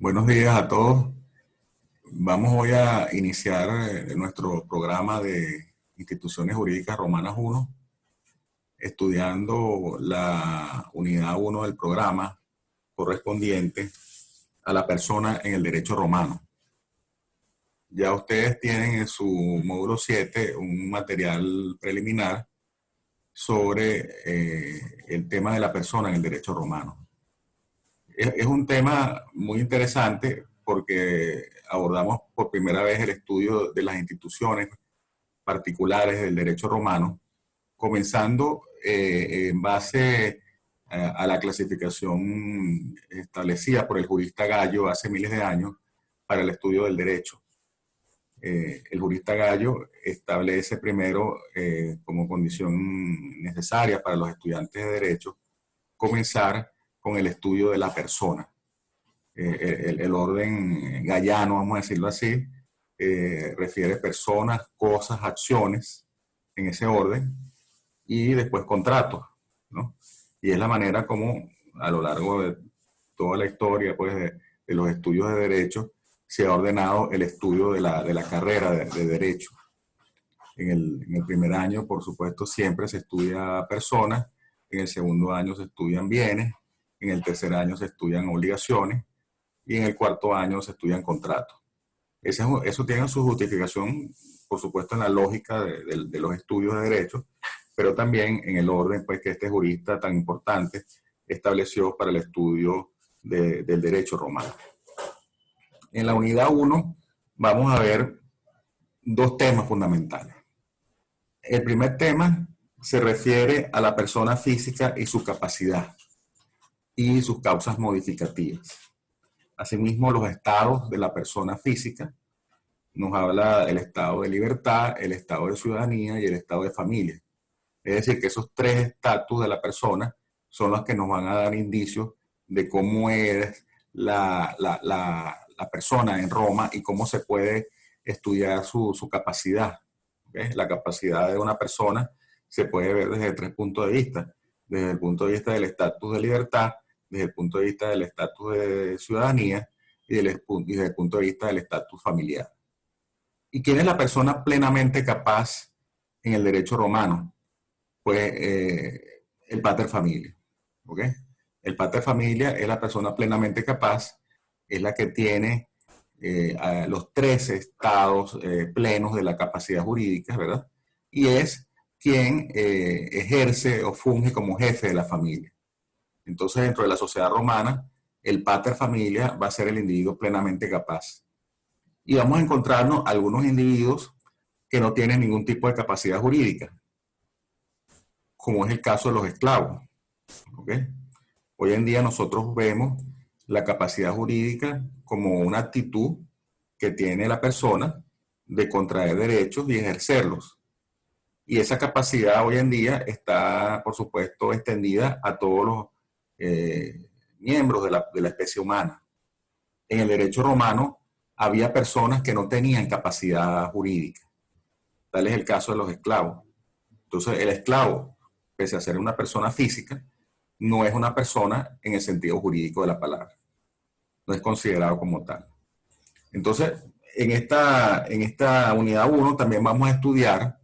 Buenos días a todos. Vamos hoy a iniciar nuestro programa de Instituciones Jurídicas Romanas 1, estudiando la unidad 1 del programa correspondiente a la persona en el derecho romano. Ya ustedes tienen en su módulo 7 un material preliminar sobre el tema de la persona en el derecho romano. Es un tema muy interesante porque abordamos por primera vez el estudio de las instituciones particulares del derecho romano, comenzando en base a la clasificación establecida por el jurista Gallo hace miles de años para el estudio del derecho. El jurista Gallo establece primero como condición necesaria para los estudiantes de derecho comenzar con el estudio de la persona. El orden gallano, vamos a decirlo así, refiere personas, cosas, acciones, en ese orden, y después contratos, ¿no? Y es la manera como a lo largo de toda la historia pues, de los estudios de derecho se ha ordenado el estudio de la carrera de derecho. En el primer año, por supuesto, siempre se estudia personas, en el segundo año se estudian bienes, en el tercer año se estudian obligaciones, y en el cuarto año se estudian contratos. Eso tiene su justificación, por supuesto, en la lógica de los estudios de derecho, pero también en el orden pues, que este jurista tan importante estableció para el estudio del derecho romano. En la unidad 1 vamos a ver dos temas fundamentales. El primer tema se refiere a la persona física y su capacidad y sus causas modificativas. Asimismo, los estados de la persona física. Nos habla del estado de libertad, el estado de ciudadanía y el estado de familia. Es decir, que esos tres estatus de la persona son los que nos van a dar indicios de cómo es la persona en Roma y cómo se puede estudiar su capacidad. ¿Okay? La capacidad de una persona se puede ver desde tres puntos de vista. Desde el punto de vista del estatus de libertad, desde el punto de vista del estatus de ciudadanía y desde el punto de vista del estatus familiar. ¿Y quién es la persona plenamente capaz en el derecho romano? Pues el pater familia. ¿Okay? El pater familia es la persona plenamente capaz, es la que tiene los tres estados plenos de la capacidad jurídica, ¿verdad? Y es quien ejerce o funge como jefe de la familia. Entonces, dentro de la sociedad romana, el pater familia va a ser el individuo plenamente capaz. Y vamos a encontrarnos algunos individuos que no tienen ningún tipo de capacidad jurídica, como es el caso de los esclavos. ¿Okay? Hoy en día nosotros vemos la capacidad jurídica como una actitud que tiene la persona de contraer derechos y ejercerlos. Y esa capacidad hoy en día está, por supuesto, extendida a todos los miembros de la especie humana. En el derecho romano había personas que no tenían capacidad jurídica. Tal es el caso de los esclavos. Entonces, el esclavo, pese a ser una persona física, no es una persona en el sentido jurídico de la palabra. No es considerado como tal. Entonces, en esta unidad 1 también vamos a estudiar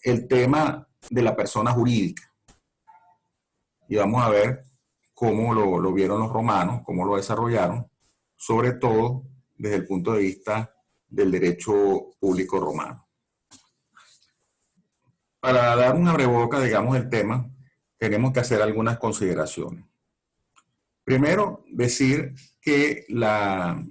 el tema de la persona jurídica. Y vamos a ver cómo lo vieron los romanos, cómo lo desarrollaron, sobre todo desde el punto de vista del derecho público romano. Para dar una breboca, digamos, del tema, tenemos que hacer algunas consideraciones. Primero, decir que la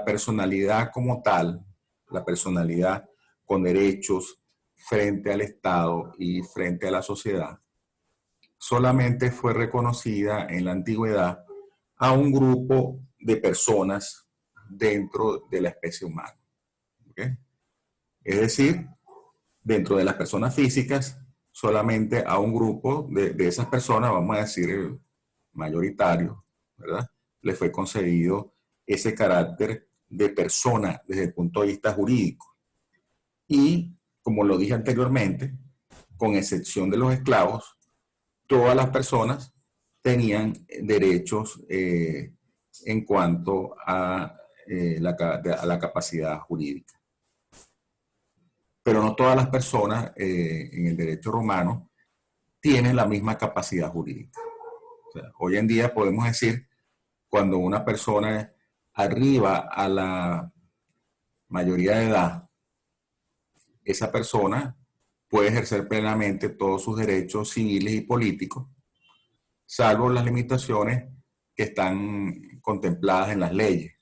personalidad como tal, la personalidad con derechos frente al Estado y frente a la sociedad, solamente fue reconocida en la antigüedad a un grupo de personas dentro de la especie humana. ¿Okay? Es decir, dentro de las personas físicas, solamente a un grupo de esas personas, vamos a decir mayoritario, ¿verdad? Le fue concedido ese carácter de persona desde el punto de vista jurídico. Y, como lo dije anteriormente, con excepción de los esclavos, todas las personas tenían derechos en cuanto a la capacidad jurídica. Pero no todas las personas en el derecho romano tienen la misma capacidad jurídica. O sea, hoy en día podemos decir, cuando una persona arriba a la mayoría de edad, esa persona puede ejercer plenamente todos sus derechos civiles y políticos, salvo las limitaciones que están contempladas en las leyes.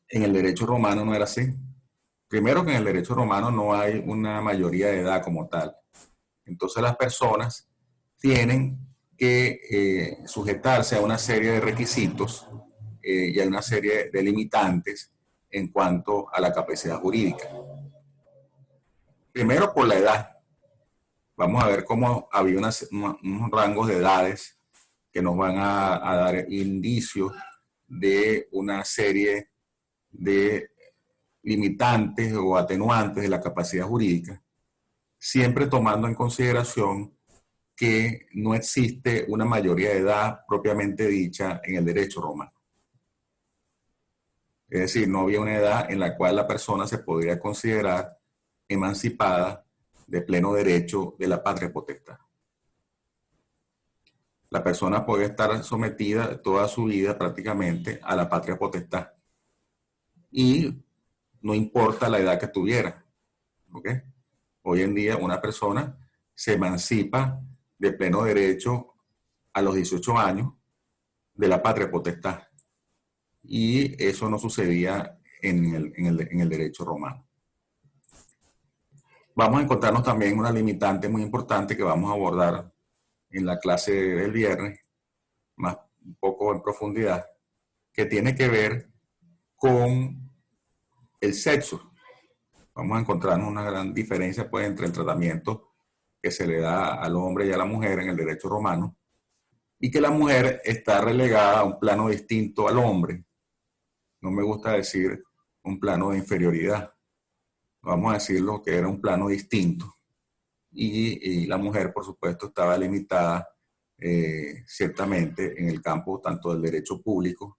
En el derecho romano no era así. Primero que en el derecho romano no hay una mayoría de edad como tal. Entonces las personas tienen que sujetarse a una serie de requisitos y a una serie de limitantes en cuanto a la capacidad jurídica. Primero por la edad. Vamos a ver cómo había unos rangos de edades que nos van a dar indicios de una serie de limitantes o atenuantes de la capacidad jurídica, siempre tomando en consideración que no existe una mayoría de edad propiamente dicha en el derecho romano. Es decir, no había una edad en la cual la persona se podría considerar emancipada de pleno derecho de la patria potestad. La persona puede estar sometida toda su vida prácticamente a la patria potestad y no importa la edad que tuviera. ¿Okay? Hoy en día una persona se emancipa de pleno derecho a los 18 años de la patria potestad. Y eso no sucedía en el derecho romano. Vamos a encontrarnos también una limitante muy importante que vamos a abordar en la clase del viernes, más un poco en profundidad, que tiene que ver con el sexo. Vamos a encontrarnos una gran diferencia pues, entre el tratamiento que se le da al hombre y a la mujer en el derecho romano, y que la mujer está relegada a un plano distinto al hombre. No me gusta decir un plano de inferioridad. Vamos a decirlo que era un plano distinto. Y la mujer, por supuesto, estaba limitada ciertamente en el campo tanto del derecho público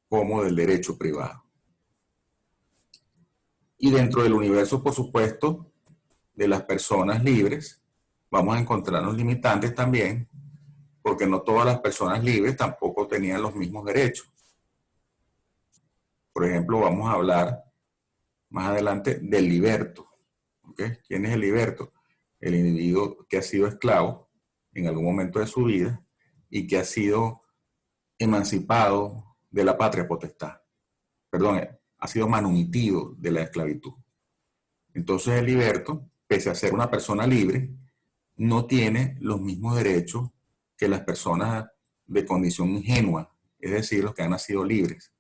como del derecho privado. Y dentro del universo, por supuesto, de las personas libres, vamos a encontrarnos limitantes también, porque no todas las personas libres tampoco tenían los mismos derechos. Por ejemplo, vamos a hablar más adelante del liberto. ¿Okay? ¿Quién es el liberto? El individuo que ha sido esclavo en algún momento de su vida y que ha sido emancipado de la patria potestad. Perdón, ha sido manumitido de la esclavitud. Entonces el liberto, pese a ser una persona libre, no tiene los mismos derechos que las personas de condición ingenua, es decir, los que han nacido libres.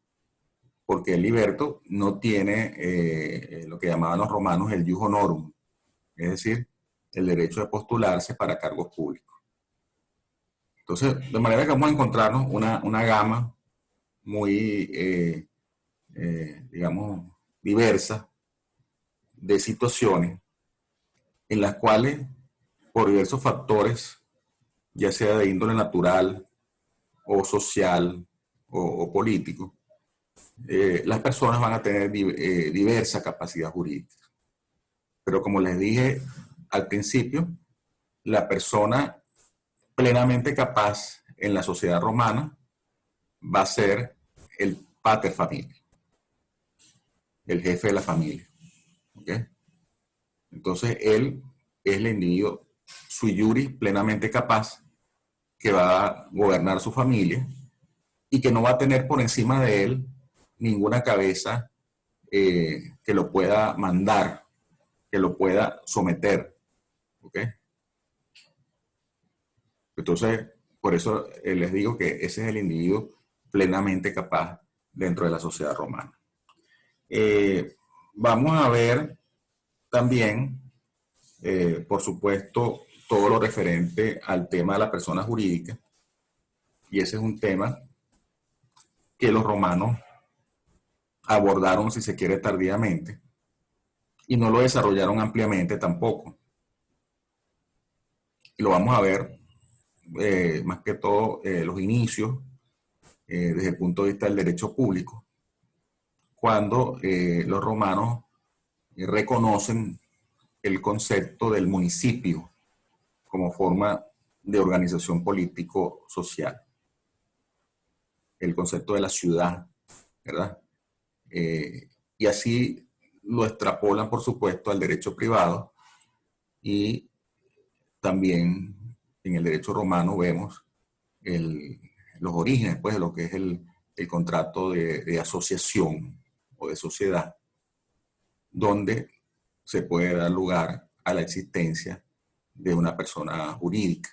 Porque el liberto no tiene lo que llamaban los romanos el ius honorum, es decir, el derecho de postularse para cargos públicos. Entonces, de manera que vamos a encontrarnos una gama muy, digamos, diversa de situaciones en las cuales, por diversos factores, ya sea de índole natural o social o político, las personas van a tener diversa capacidad jurídica. Pero como les dije al principio, la persona plenamente capaz en la sociedad romana va a ser el pater familia, el jefe de la familia. ¿Okay? Entonces él es el individuo sui juris plenamente capaz que va a gobernar su familia y que no va a tener por encima de él ninguna cabeza que lo pueda mandar, que lo pueda someter. ¿Okay? Entonces, por eso les digo que ese es el individuo plenamente capaz dentro de la sociedad romana. Vamos a ver también, por supuesto, todo lo referente al tema de la persona jurídica, y ese es un tema que los romanos abordaron, si se quiere, tardíamente, y no lo desarrollaron ampliamente tampoco. Y lo vamos a ver, más que todo, los inicios desde el punto de vista del derecho público, cuando los romanos reconocen el concepto del municipio como forma de organización político-social, el concepto de la ciudad, ¿verdad? Y así lo extrapolan, por supuesto, al derecho privado, y también en el derecho romano vemos el, los orígenes, pues, de lo que es el contrato de asociación o de sociedad, donde se puede dar lugar a la existencia de una persona jurídica.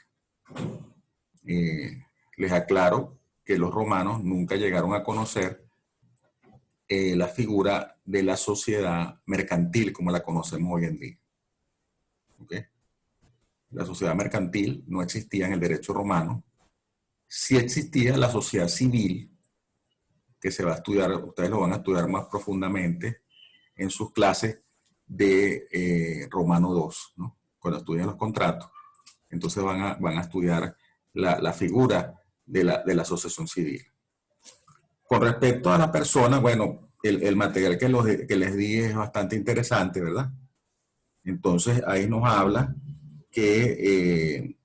Les aclaro que los romanos nunca llegaron a conocer la figura de la sociedad mercantil como la conocemos hoy en día. ¿Okay? La sociedad mercantil no existía en el derecho romano. Sí existía la sociedad civil, que se va a estudiar, ustedes lo van a estudiar más profundamente en sus clases de Romano 2, ¿no? Cuando estudian los contratos. Entonces van a estudiar la figura de la asociación civil. Con respecto a la persona, bueno, el material que les di es bastante interesante, ¿verdad? Entonces ahí nos habla que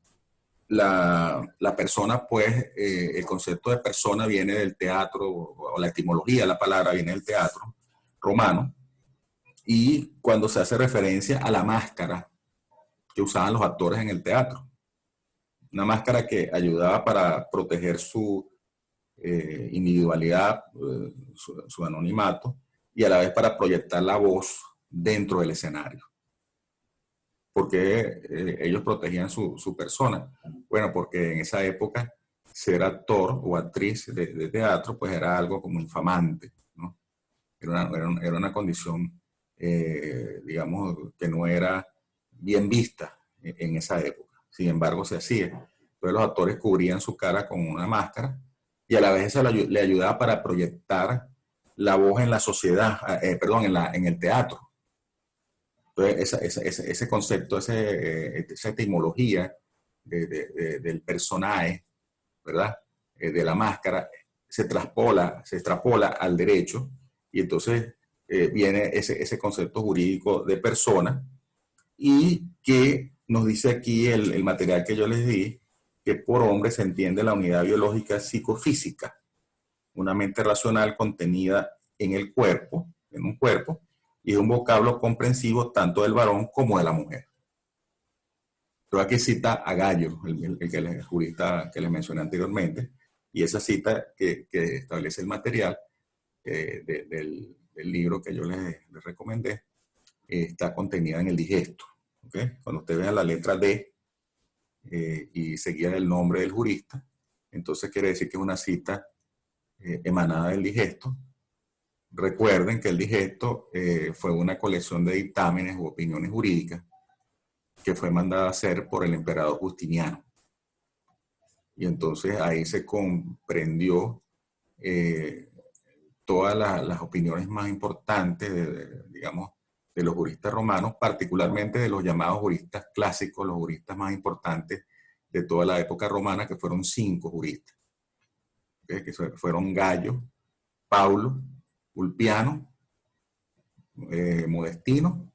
la persona, pues, el concepto de persona viene del teatro, o la etimología de la palabra viene del teatro romano, y cuando se hace referencia a la máscara que usaban los actores en el teatro, una máscara que ayudaba para proteger su individualidad, su anonimato, y a la vez para proyectar la voz dentro del escenario. ¿Por qué ellos protegían su persona? Bueno, porque en esa época ser actor o actriz de teatro pues era algo como infamante, ¿no? Era una condición, digamos, que no era bien vista en esa época. Sin embargo, se hacía. Entonces los actores cubrían su cara con una máscara, y a la vez eso le ayudaba para proyectar la voz en la sociedad, perdón, en el teatro. Entonces, ese concepto, esa etimología del personaje, ¿verdad? De la máscara, se extrapola al derecho, y entonces viene ese concepto jurídico de persona, y que nos dice aquí el material que yo les di, que por hombre se entiende la unidad biológica psicofísica, una mente racional contenida en el cuerpo, en un cuerpo, y es un vocablo comprensivo tanto del varón como de la mujer. Pero aquí cita a Gallo, el jurista que les mencioné anteriormente, y esa cita que establece el material del libro que yo les recomendé está contenida en el digesto. ¿Okay? Cuando usted vea la letra D y seguía el nombre del jurista, entonces quiere decir que es una cita emanada del digesto. Recuerden que el digesto fue una colección de dictámenes u opiniones jurídicas que fue mandada a hacer por el emperador Justiniano. Y entonces ahí se comprendió todas las opiniones más importantes, digamos, de los juristas romanos, particularmente de los llamados juristas clásicos, los juristas más importantes de toda la época romana, que fueron 5 juristas, ¿okay? Que fueron Gallo, Paulo, Ulpiano, Modestino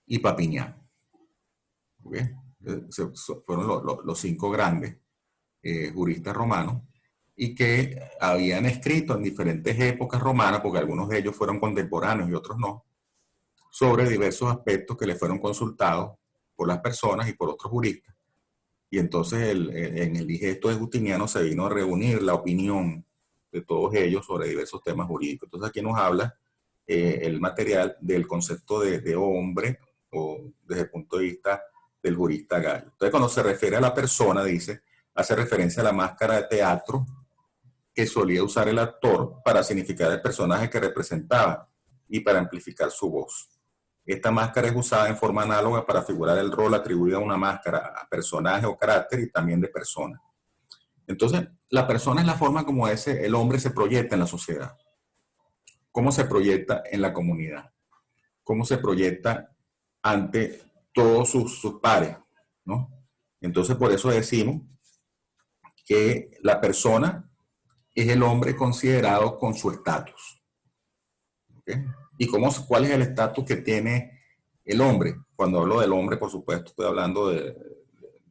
y Papiniano. ¿Okay? Fueron los 5 grandes juristas romanos, y que habían escrito en diferentes épocas romanas, porque algunos de ellos fueron contemporáneos y otros no, sobre diversos aspectos que le fueron consultados por las personas y por otros juristas. Y entonces en el digesto de Justiniano se vino a reunir la opinión de todos ellos sobre diversos temas jurídicos. Entonces aquí nos habla el material del concepto de hombre, o desde el punto de vista del jurista Gallo. Entonces cuando se refiere a la persona, dice, hace referencia a la máscara de teatro que solía usar el actor para significar el personaje que representaba y para amplificar su voz. Esta máscara es usada en forma análoga para figurar el rol atribuido a una máscara, a personaje o carácter, y también de persona. Entonces, la persona es la forma como el hombre se proyecta en la sociedad. ¿Cómo se proyecta en la comunidad? ¿Cómo se proyecta ante todos sus pares? ¿No? Entonces, por eso decimos que la persona es el hombre considerado con su estatus. ¿Okay? ¿Y cuál es el estatus que tiene el hombre? Cuando hablo del hombre, por supuesto, estoy hablando de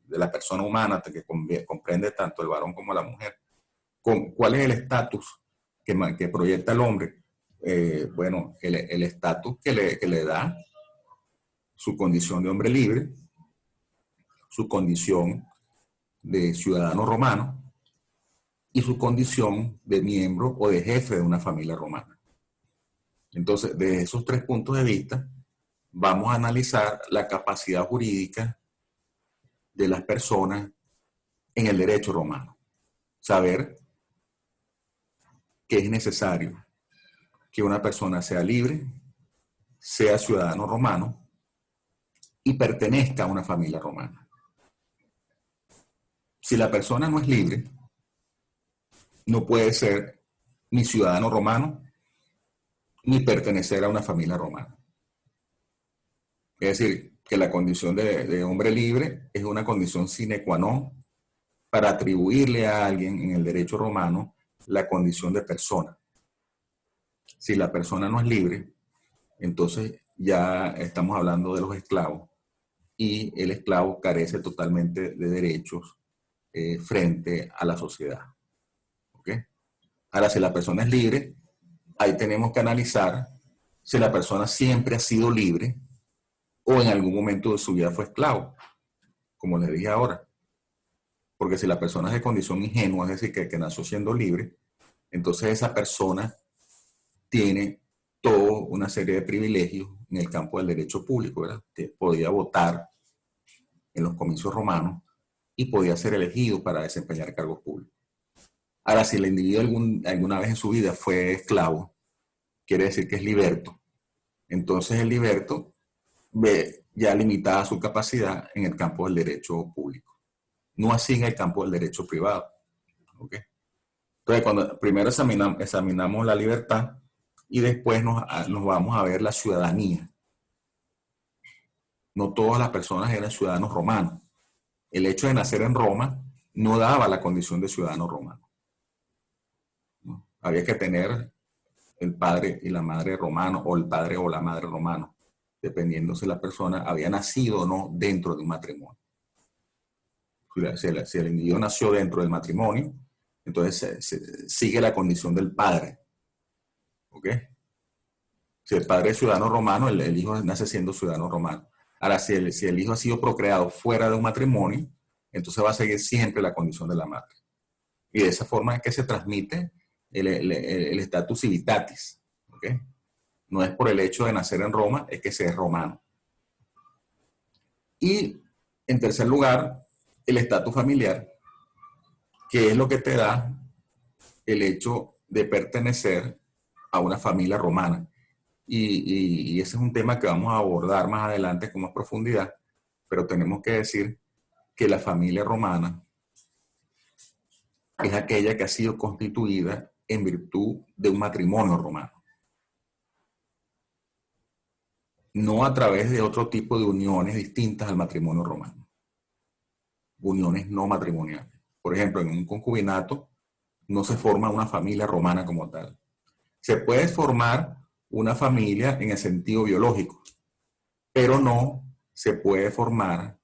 la persona humana que comprende tanto el varón como la mujer. ¿Cuál es el estatus que proyecta el hombre? Bueno, el estatus que le da su condición de hombre libre, su condición de ciudadano romano y su condición de miembro o de jefe de una familia romana. Entonces, desde esos tres puntos de vista, vamos a analizar la capacidad jurídica de las personas en el derecho romano. Saber que es necesario que una persona sea libre, sea ciudadano romano y pertenezca a una familia romana. Si la persona no es libre, no puede ser ni ciudadano romano ni pertenecer a una familia romana. Es decir, que la condición de hombre libre es una condición sine qua non para atribuirle a alguien en el derecho romano la condición de persona. Si la persona no es libre, entonces ya estamos hablando de los esclavos y el esclavo carece totalmente de derechos frente a la sociedad. ¿Okay? Ahora, si la persona es libre, ahí tenemos que analizar si la persona siempre ha sido libre o en algún momento de su vida fue esclavo, como les dije ahora. Porque si la persona es de condición ingenua, es decir, que nació siendo libre, entonces esa persona tiene toda una serie de privilegios en el campo del derecho público, ¿verdad? Que podía votar en los comicios romanos y podía ser elegido para desempeñar cargos públicos. Ahora, si el individuo alguna vez en su vida fue esclavo, quiere decir que es liberto. Entonces el liberto ve ya limitada su capacidad en el campo del derecho público. No así en el campo del derecho privado. ¿Okay? Entonces, primero examinamos la libertad y después nos vamos a ver la ciudadanía. No todas las personas eran ciudadanos romanos. El hecho de nacer en Roma no daba la condición de ciudadano romano. ¿No? Había que tener el padre y la madre romano o el padre o la madre romano, dependiendo si la persona había nacido o no dentro de un matrimonio. Si el individuo nació dentro del matrimonio, entonces sigue la condición del padre. ¿Ok? Si el padre es ciudadano romano, el hijo nace siendo ciudadano romano. Ahora, si el hijo ha sido procreado fuera de un matrimonio, entonces va a seguir siempre la condición de la madre. Y de esa forma es que se transmite el status civitatis. ¿Okay? No es por el hecho de nacer en Roma, es que se es romano. Y en tercer lugar, el estatus familiar, que es lo que te da el hecho de pertenecer a una familia romana. Y ese es un tema que vamos a abordar más adelante con más profundidad, pero tenemos que decir que la familia romana es aquella que ha sido constituida en virtud de un matrimonio romano. No a través de otro tipo de uniones distintas al matrimonio romano. Uniones no matrimoniales. Por ejemplo, en un concubinato no se forma una familia romana como tal. Se puede formar una familia en el sentido biológico, pero no se puede formar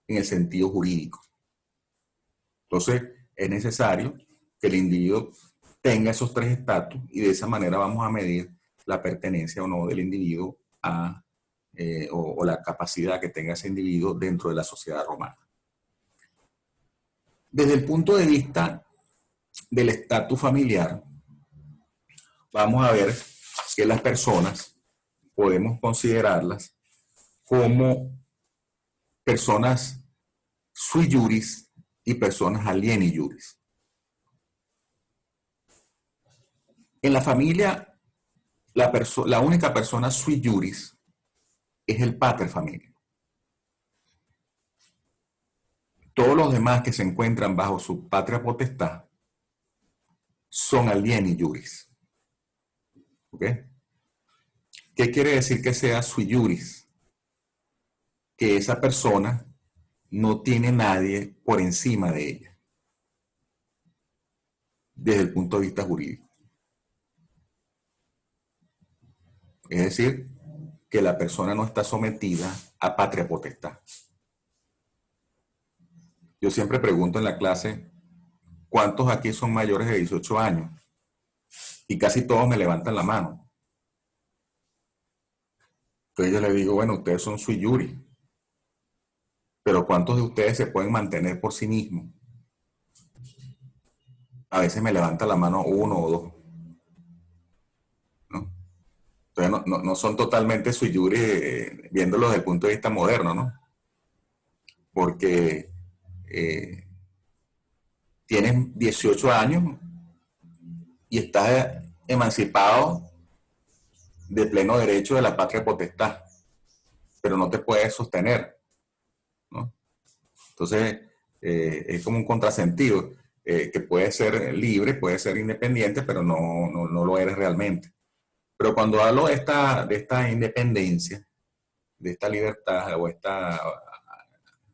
en el sentido jurídico. Entonces, es necesario que el individuo tenga esos tres estatus y de esa manera vamos a medir la pertenencia o no del individuo o la capacidad que tenga ese individuo dentro de la sociedad romana. Desde el punto de vista del estatus familiar, vamos a ver que las personas podemos considerarlas como personas sui juris y personas alieni juris. En la familia, la única persona sui juris es el pater familia. Todos los demás que se encuentran bajo su patria potestad son alieni juris. ¿Ok? ¿Qué quiere decir que sea sui juris? Que esa persona no tiene nadie por encima de ella. desde el punto de vista jurídico. Es decir, que la persona no está sometida a patria potestad. Yo siempre pregunto en la clase, ¿cuántos aquí son mayores de 18 años? Y casi todos me levantan la mano. Entonces yo les digo, bueno, ustedes son sui juris, pero ¿cuántos de ustedes se pueden mantener por sí mismos? A veces me levanta la mano uno o dos, ¿no? Entonces no son totalmente sui juris viéndolo desde el punto de vista moderno, ¿no? Porque tienes 18 años y estás emancipado de pleno derecho de la patria potestad, pero no te puedes sostener, ¿no? Entonces, es como un contrasentido, que puede ser libre, puede ser independiente, pero no lo eres realmente. Pero cuando hablo de esta independencia, de esta libertad o esta,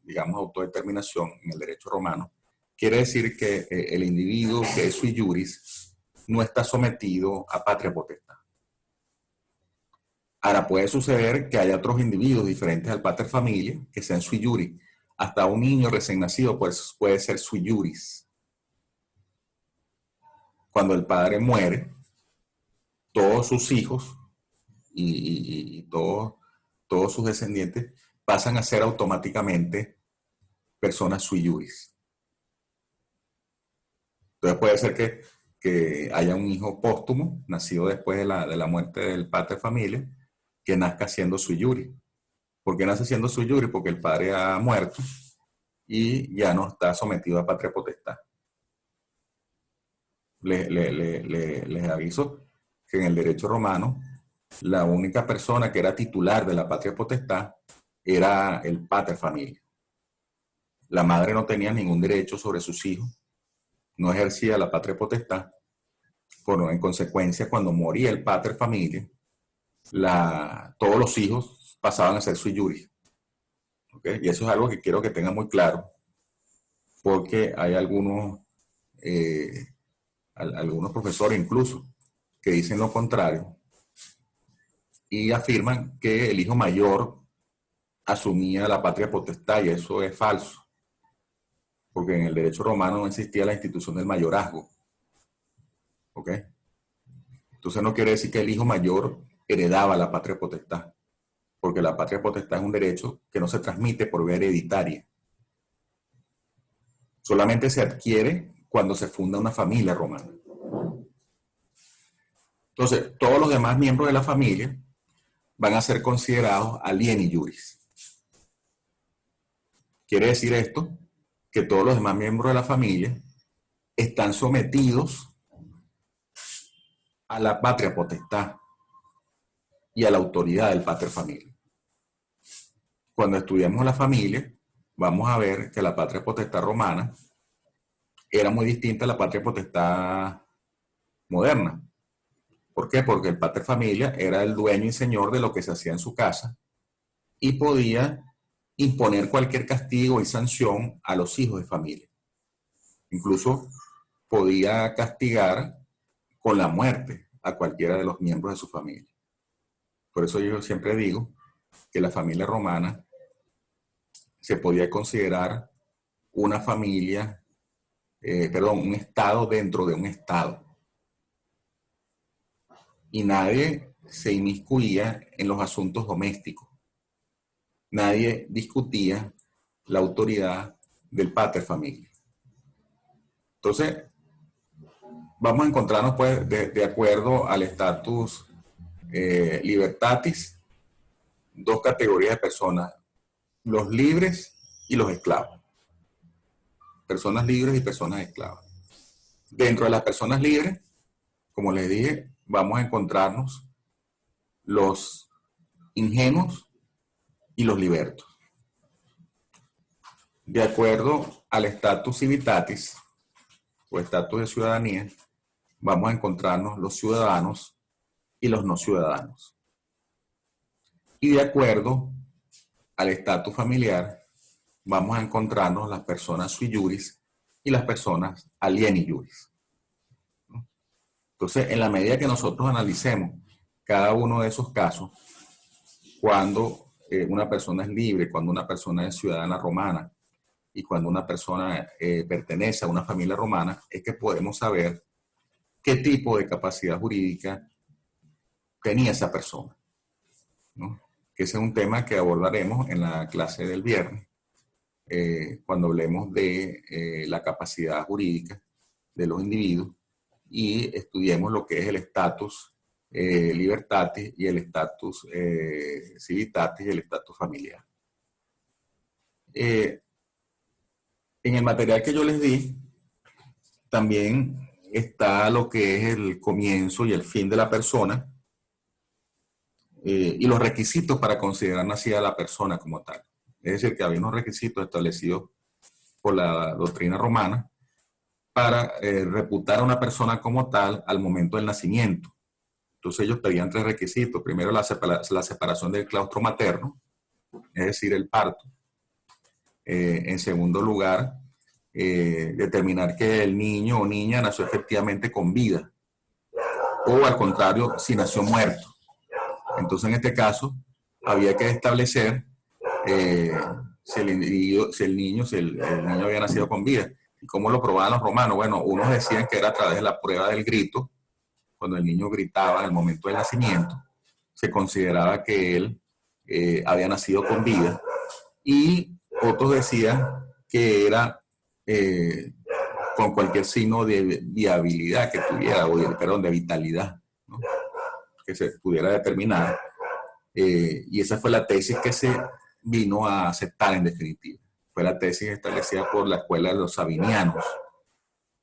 digamos, autodeterminación en el derecho romano, quiere decir que el individuo que es sui juris no está sometido a patria potestad. Ahora puede suceder que haya otros individuos diferentes al pater familia que sean sui juris. Hasta un niño recién nacido puede ser sui juris. Cuando el padre muere, todos sus hijos y todos sus descendientes pasan a ser automáticamente personas sui juris. Entonces puede ser que haya un hijo póstumo, nacido después de la muerte del pater familia, que nazca siendo sui juris. ¿Por qué nace siendo sui juris? Porque el padre ha muerto y ya no está sometido a patria potestad. Les aviso que en el derecho romano la única persona que era titular de la patria potestad era el pater familia. La madre no tenía ningún derecho sobre sus hijos, no ejercía la patria potestad. En consecuencia, cuando moría el pater familia, todos los hijos pasaban a ser sui juris. ¿Okay? Y eso es algo que quiero que tengan muy claro, porque hay algunos profesores incluso que dicen lo contrario y afirman que el hijo mayor asumía la patria potestad, y eso es falso, porque en el derecho romano no existía la institución del mayorazgo. ¿Ok? Entonces no quiere decir que el hijo mayor heredaba la patria potestad, porque la patria potestad es un derecho que no se transmite por vía hereditaria. Solamente se adquiere cuando se funda una familia romana. Entonces, todos los demás miembros de la familia van a ser considerados alieni juris. Quiere decir esto que todos los demás miembros de la familia están sometidos a la patria potestad y a la autoridad del pater familia. Cuando estudiamos la familia, vamos a ver que la patria potestad romana era muy distinta a la patria potestad moderna. ¿Por qué? Porque el pater familia era el dueño y señor de lo que se hacía en su casa y podía imponer cualquier castigo y sanción a los hijos de familia. Incluso podía castigar con la muerte a cualquiera de los miembros de su familia. Por eso yo siempre digo que la familia romana se podía considerar una familia, un estado dentro de un estado. Y nadie se inmiscuía en los asuntos domésticos. Nadie discutía la autoridad del pater familia. Entonces, vamos a encontrarnos pues de acuerdo al status libertatis, dos categorías de personas, los libres y los esclavos. Personas libres y personas esclavas. Dentro de las personas libres, como les dije, vamos a encontrarnos los ingenuos y los libertos. De acuerdo al status civitatis o estatus de ciudadanía, vamos a encontrarnos los ciudadanos y los no ciudadanos. Y de acuerdo al estatus familiar, vamos a encontrarnos las personas sui juris y las personas alieni juris. Entonces, en la medida que nosotros analicemos cada uno de esos casos, cuando una persona es libre, cuando una persona es ciudadana romana y cuando una persona pertenece a una familia romana, es que podemos saber qué tipo de capacidad jurídica tenía esa persona, ¿no? Que ese es un tema que abordaremos en la clase del viernes, cuando hablemos de la capacidad jurídica de los individuos y estudiemos lo que es el estatus libertatis y el estatus civitatis y el estatus familiar. En el material que yo les di, también está lo que es el comienzo y el fin de la persona y los requisitos para considerar nacida la persona como tal. Es decir, que había unos requisitos establecidos por la doctrina romana para reputar a una persona como tal al momento del nacimiento. Entonces ellos pedían 3 requisitos. Primero, la separación del claustro materno, es decir, el parto. En segundo lugar, determinar que el niño o niña nació efectivamente con vida. O al contrario, si nació muerto. Entonces, en este caso, había que establecer si el niño había nacido con vida. ¿Y cómo lo probaban los romanos? Bueno, unos decían que era a través de la prueba del grito. Cuando el niño gritaba en el momento del nacimiento, se consideraba que él había nacido con vida. Y otros decían que era con cualquier signo de viabilidad que tuviera, de vitalidad, ¿no? Que se pudiera determinar. Y esa fue la tesis que se vino a aceptar en definitiva. Fue la tesis establecida por la escuela de los sabinianos.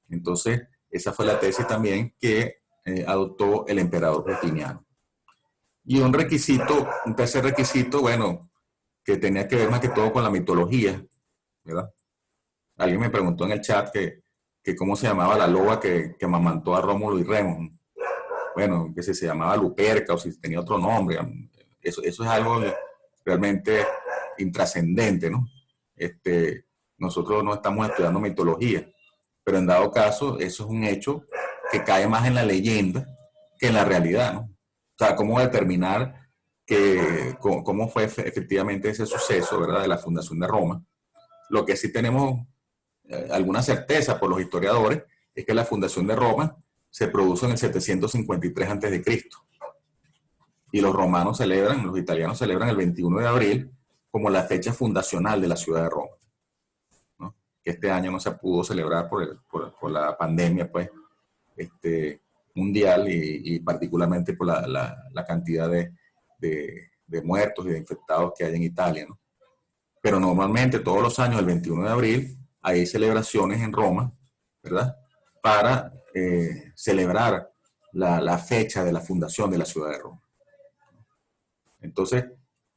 Entonces, esa fue la tesis también que adoptó el emperador Justiniano. Y un tercer requisito, bueno, que tenía que ver más que todo con la mitología, ¿verdad? Alguien me preguntó en el chat que cómo se llamaba la loba que amamantó a Rómulo y Remo. Bueno, que si se llamaba Luperca o si tenía otro nombre. Eso es algo realmente intrascendente, ¿no? Nosotros no estamos estudiando mitología, pero en dado caso, eso es un hecho que cae más en la leyenda que en la realidad, ¿no? O sea, cómo determinar cómo fue efectivamente ese suceso, ¿verdad?, de la fundación de Roma. Lo que sí tenemos alguna certeza por los historiadores es que la fundación de Roma se produjo en el 753 a.C. Y los italianos celebran el 21 de abril como la fecha fundacional de la ciudad de Roma, ¿no? Que este año no se pudo celebrar por la pandemia, pues, mundial y particularmente por la cantidad de muertos y de infectados que hay en Italia, ¿no? Pero normalmente todos los años, el 21 de abril, hay celebraciones en Roma, ¿verdad?, para celebrar la fecha de la fundación de la ciudad de Roma. Entonces,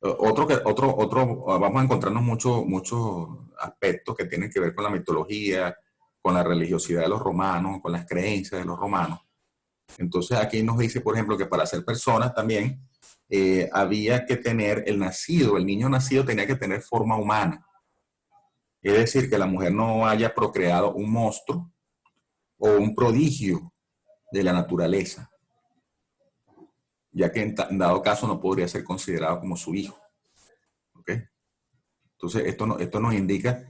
vamos a encontrarnos muchos aspectos que tienen que ver con la mitología, con la religiosidad de los romanos, con las creencias de los romanos. Entonces, aquí nos dice, por ejemplo, que para ser personas también había que tener el niño nacido tenía que tener forma humana. Es decir, que la mujer no haya procreado un monstruo o un prodigio de la naturaleza, ya que en dado caso no podría ser considerado como su hijo. ¿Okay? Entonces, esto nos indica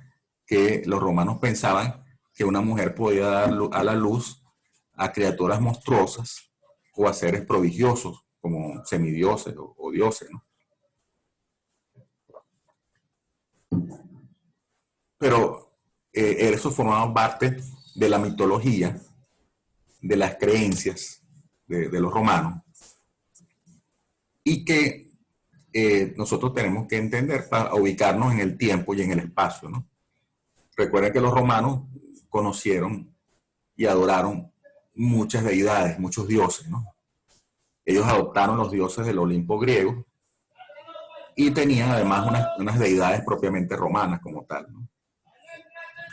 que los romanos pensaban que una mujer podía dar a la luz a criaturas monstruosas o a seres prodigiosos, como semidioses o dioses, ¿no? Pero eso formaba parte de la mitología, de las creencias de los romanos, y que nosotros tenemos que entender para ubicarnos en el tiempo y en el espacio, ¿no? Recuerden que los romanos conocieron y adoraron muchas deidades, muchos dioses, ¿no? Ellos adoptaron los dioses del Olimpo griego y tenían además unas deidades propiamente romanas como tal, ¿no?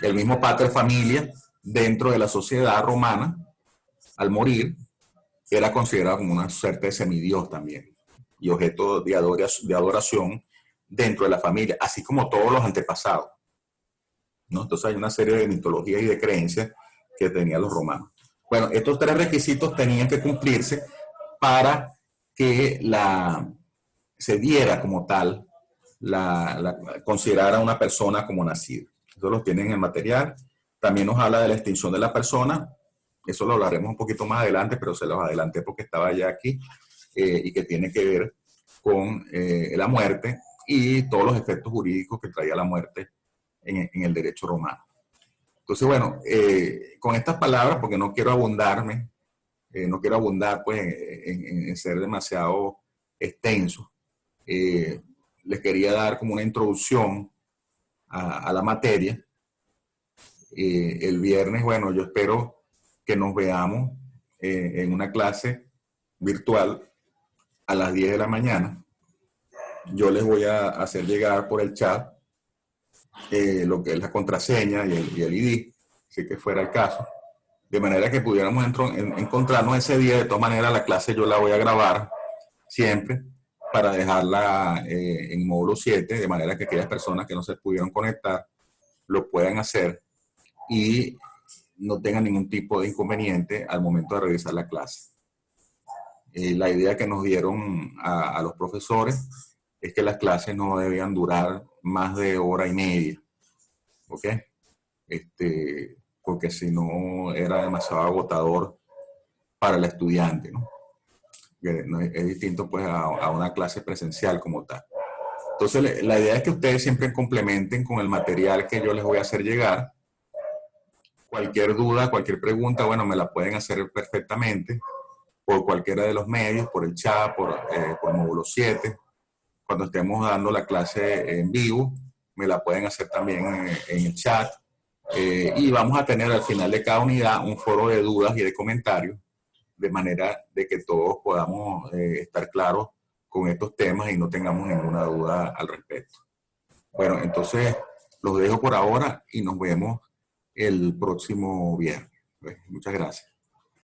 El mismo pater familia dentro de la sociedad romana, al morir, era considerado como una suerte de semidios también y objeto de adoración dentro de la familia, así como todos los antepasados, ¿no? Entonces hay una serie de mitologías y de creencias que tenían los romanos. Bueno, estos 3 requisitos tenían que cumplirse para que se diera como tal, considerar a una persona como nacida. Eso lo tienen en el material. También nos habla de la extinción de la persona. Eso lo hablaremos un poquito más adelante, pero se los adelanté porque estaba ya aquí, y que tiene que ver con la muerte y todos los efectos jurídicos que traía la muerte en el derecho romano. Entonces, bueno, con estas palabras, porque no quiero abundarme, no quiero abundar pues, en ser demasiado extenso, les quería dar como una introducción a la materia. El viernes, bueno, yo espero que nos veamos en una clase virtual a las 10 de la mañana. Yo les voy a hacer llegar por el chat lo que es la contraseña y el ID, si que fuera el caso, de manera que pudiéramos encontrarnos ese día. De todas maneras, la clase yo la voy a grabar siempre para dejarla en módulo 7, de manera que aquellas personas que no se pudieron conectar lo puedan hacer y no tengan ningún tipo de inconveniente al momento de realizar la clase. La idea que nos dieron a los profesores es que las clases no debían durar más de hora y media, ¿ok? Porque si no era demasiado agotador para el estudiante, ¿no? Es distinto pues a una clase presencial como tal. Entonces la idea es que ustedes siempre complementen con el material que yo les voy a hacer llegar. Cualquier duda, cualquier pregunta, bueno, me la pueden hacer perfectamente por cualquiera de los medios, por el chat, por módulo 7. Cuando estemos dando la clase en vivo, me la pueden hacer también en el chat. Y vamos a tener al final de cada unidad un foro de dudas y de comentarios, de manera de que todos podamos estar claros con estos temas y no tengamos ninguna duda al respecto. Bueno, entonces los dejo por ahora y nos vemos el próximo viernes. Muchas gracias.